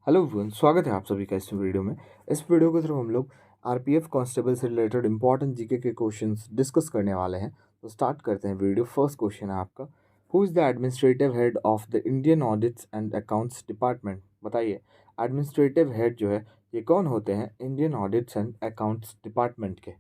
Hello everyone, स्वागत है आप सभी का इस वीडियो में। इस वीडियो के थ्रू हम लोग आरपीएफ कांस्टेबल से रिलेटेड इंपॉर्टेंट जीके के क्वेश्चंस डिस्कस करने वाले हैं। तो स्टार्ट करते हैं वीडियो। फर्स्ट क्वेश्चन है आपका, who is the administrative head of the Indian audits and accounts department. बताइए, एडमिनिस्ट्रेटिव हेड जो है ये कौन होते हैं Indian audits and accounts department के।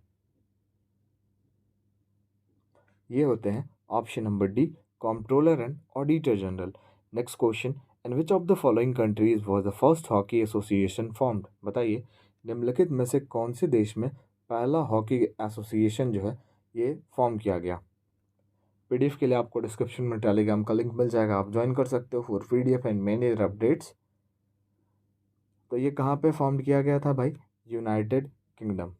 ये होते हैं option number D, controller and auditor general. Next question, in which of the following countries was the first hockey association formed. बताइए, निम्नलिखित में से कौन से देश में पहला हॉकी एसोसिएशन जो है ये फॉर्म किया गया। पीडीएफ के लिए आपको डिस्क्रिप्शन में टेलीग्राम का लिंक मिल जाएगा, आप ज्वाइन कर सकते हो for PDF and many updates. तो ये कहाँ पे फॉर्म किया गया था भाई? United kingdom.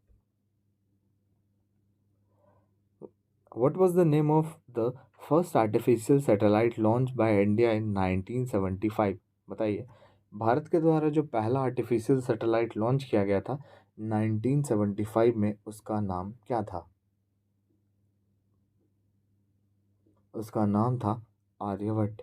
What was the name of the first artificial satellite launched by India in 1975? बताइए, भारत के द्वारा जो पहला आर्टिफिशियल सैटेलाइट लॉन्च किया गया था 1975 में, उसका नाम क्या था? उसका नाम था Aryabhata.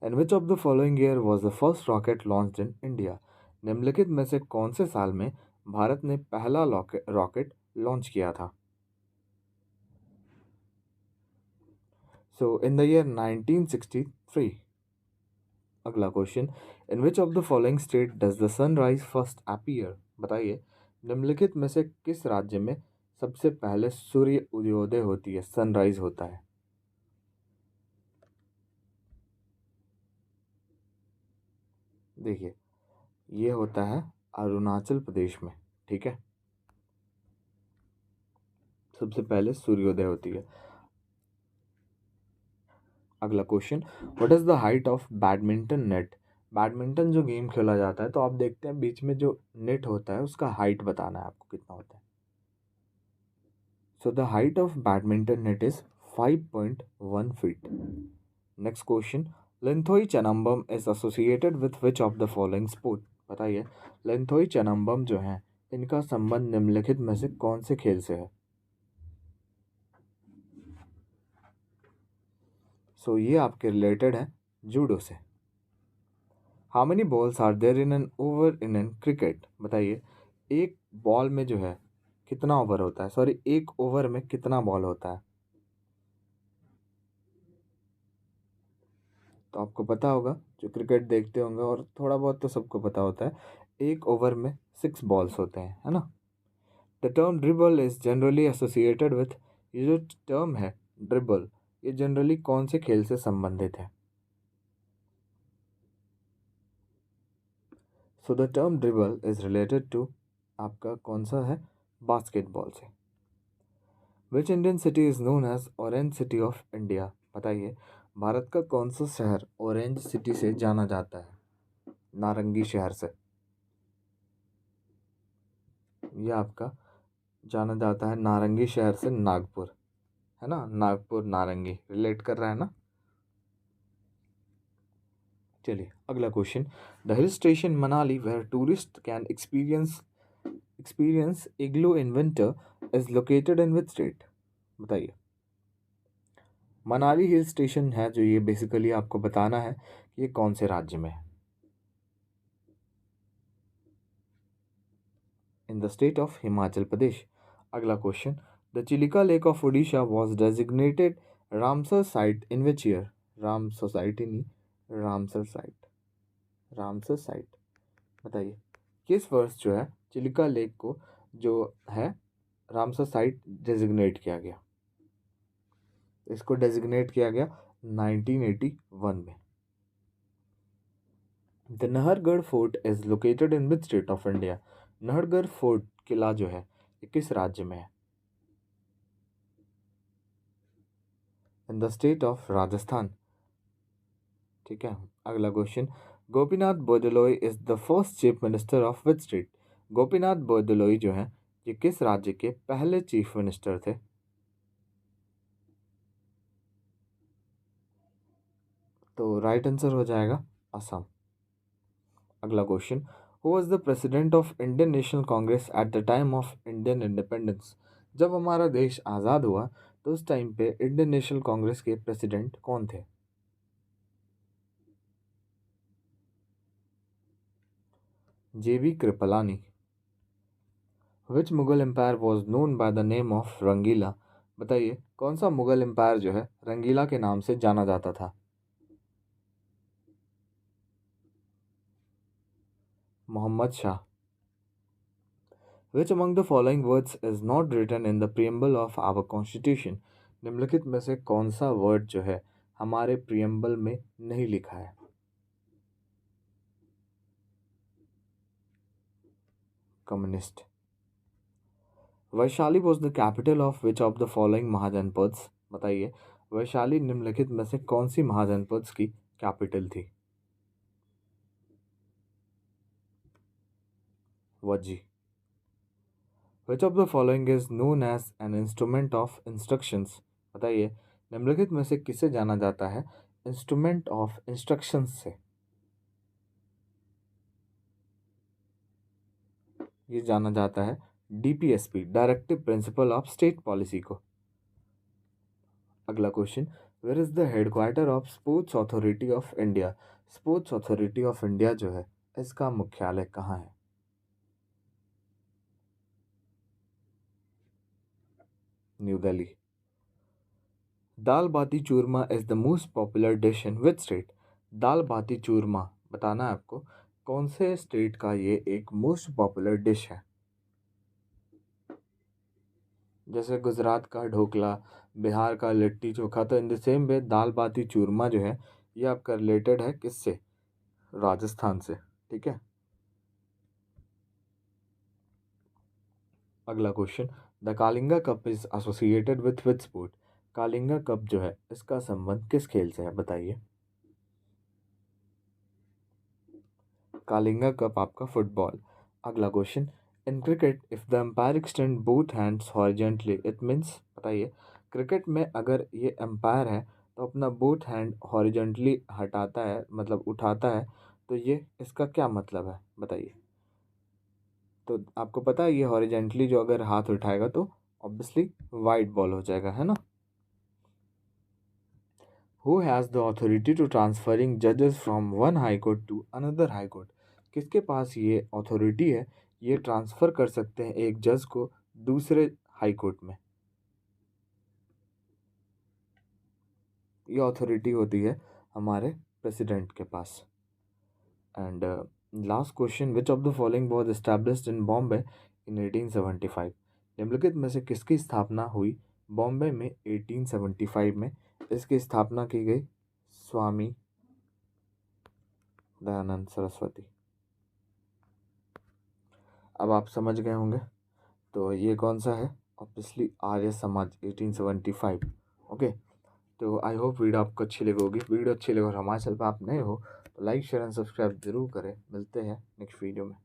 And which of the following year was the first rocket launched in India? निम्नलिखित में से कौन से साल में भारत ने पहला रॉकेट लॉन्च किया था? So in the year 1963. अगला question, in which of the following state does the sunrise first appear. बताइए, निम्नलिखित में से किस राज्य में सबसे पहले सूर्य उदयोदय होती है, सनराइज होता है? देखिए, ये होता है अरुणाचल प्रदेश में। ठीक है, सबसे पहले सूर्योदय होती है। अगला question, what is the height of badminton net. Badminton जो गेम खेला जाता है तो आप देखते हैं बीच में जो नेट होता है उसका हाइट बताना है आपको कितना होता है। So the height of badminton net is 5.1 feet. Next question. Linthoy Chanambam is associated with which of the following sport? बताइए, लिंथोई चनम्बम जो है इनका संबंध निम्नलिखित में से कौन से खेल से है? सो ये आपके रिलेटेड है जूडो से। How many balls are there in an over in an cricket. बताइए, एक बॉल में जो है कितना ओवर होता है, सॉरी एक ओवर में कितना बॉल होता है? तो आपको पता होगा, जो क्रिकेट देखते होंगे और थोड़ा बहुत तो सबको पता होता है, एक ओवर में 6 बॉल्स होते हैं, है ना। The term dribble is generally associated with, ये जो टर्म है ड्रिबल, ये जनरली कौन से खेल से संबंधित है? So the term dribble is related to, आपका कौन सा है, बास्केटबॉल से। Which Indian city is known as orange city of India. बताइए, भारत का कौन सा शहर ऑरेंज सिटी से जाना जाता है, नारंगी शहर से? ये आपका जाना जाता है नारंगी शहर से नागपुर, है ना। नागपुर नारंगी रिलेट कर रहा है ना। चलिए अगला question, the hill station Manali where tourist can experience igloo in winter is located in which state. बताइए, मनाली हिल स्टेशन है जो, ये बेसिकली आपको बताना है कि ये कौन से राज्य में है। In the state of Himachal Pradesh. अगला question, the Chilika lake of Odisha was designated Ramsar site in which year. Ram society नहीं, रामसर साइट, रामसर साइट। बताइए, किस वर्ष जो है चिलिका लेक को जो है रामसर साइट डेजिग्नेट किया गया? इसको डेजिग्नेट किया गया 1981 में। The Nahargarh fort is located in which state of India. Nahargarh fort किला जो है ये किस राज्य में है? In the state of Rajasthan. ठीक है, अगला question, Gopinath Bordoloi is the first chief minister of which state. Gopinath Bordoloi जो है ये किस राज्य के पहले चीफ मिनिस्टर थे? तो राइट आंसर हो जाएगा असम। अगला question, who was the president of Indian national Congress at the time of Indian independence. जब हमारा देश आज़ाद हुआ तो उस टाइम पे इंडियन नेशनल कांग्रेस के प्रेसिडेंट कौन थे? JB Kripalani. Which Mughal empire was known by the name of Rangila? बताइए कौन सा मुगल एम्पायर जो है रंगीला के नाम से जाना जाता था? Mohammad Shah. Which among the following words is not written in the preamble of our constitution? निम्नलिखित में से कौन सा वर्ड जो है हमारे प्रियम्बल में नहीं लिखा है? Communist. Vaishali was the capital of which of the following mahajanapadas? बताइए वैशाली निम्नलिखित में से कौन सी महाजनपद्स की कैपिटल थी? Vajji. Which of the following is known as an instrument of instructions? बताइए निम्नलिखित में से किसे जाना जाता है इंस्ट्रूमेंट ऑफ इंस्ट्रक्शंस से? ये जाना जाता है DPSP, directive principle of state policy को. अगला question, where is the headquarter of sports authority of India? Sports authority of India जो है इसका मुख्यालय कहाँ है? न्यू दिल्ली. दाल बाटी churma is the most popular dish in which state? दाल बाटी चूरमा बताना है आपको कौन से स्टेट का ये एक मोस्ट पॉपुलर डिश है? जैसे गुजरात का ढोकला, बिहार का लिट्टी चोखा, तो इन द सेम वे दाल बाटी चूरमा जो है ये आपका रिलेटेड है किससे? राजस्थान से. ठीक है. अगला question, the Kalinga cup is associated with which sport? Kalinga cup जो है इसका संबंध किस खेल से है? बताइए. कालिंगा कप आपका फुटबॉल. अगला question, in cricket if the umpire extend both hands horizontally it means? बताइए क्रिकेट में अगर ये एम्पायर है तो अपना बोथ हैंड हॉरिजॉन्टली हटाता है मतलब उठाता है तो ये इसका क्या मतलब है? बताइए. तो आपको पता है ये हॉरिजॉन्टली जो अगर हाथ उठाएगा तो ऑब्वियसली वाइड बॉल हो जाएगा, है ना. Who has the authority to transferring जजेस from one high court to another high court? किसके पास ये अथॉरिटी है ये ट्रांसफ़र कर सकते हैं एक जज को दूसरे हाई कोर्ट में? ये अथॉरिटी होती है हमारे प्रेसिडेंट के पास. And last question, which of the following was established in Bombay in 1875? निम्नलिखित में से किसकी स्थापना हुई बॉम्बे में 1875 में? इसकी स्थापना की गई स्वामी दयानंद सरस्वती. अब आप समझ गए होंगे तो ये कौन सा है? ऑब्वियसली आर्य समाज 1875. ओके. तो आई होप वीडियो आपको अच्छी लगी होगी. वीडियो अच्छी लगी और हमारे चैनल पर आप नए हो तो लाइक शेयर एंड सब्सक्राइब जरूर करें. मिलते हैं नेक्स्ट वीडियो में.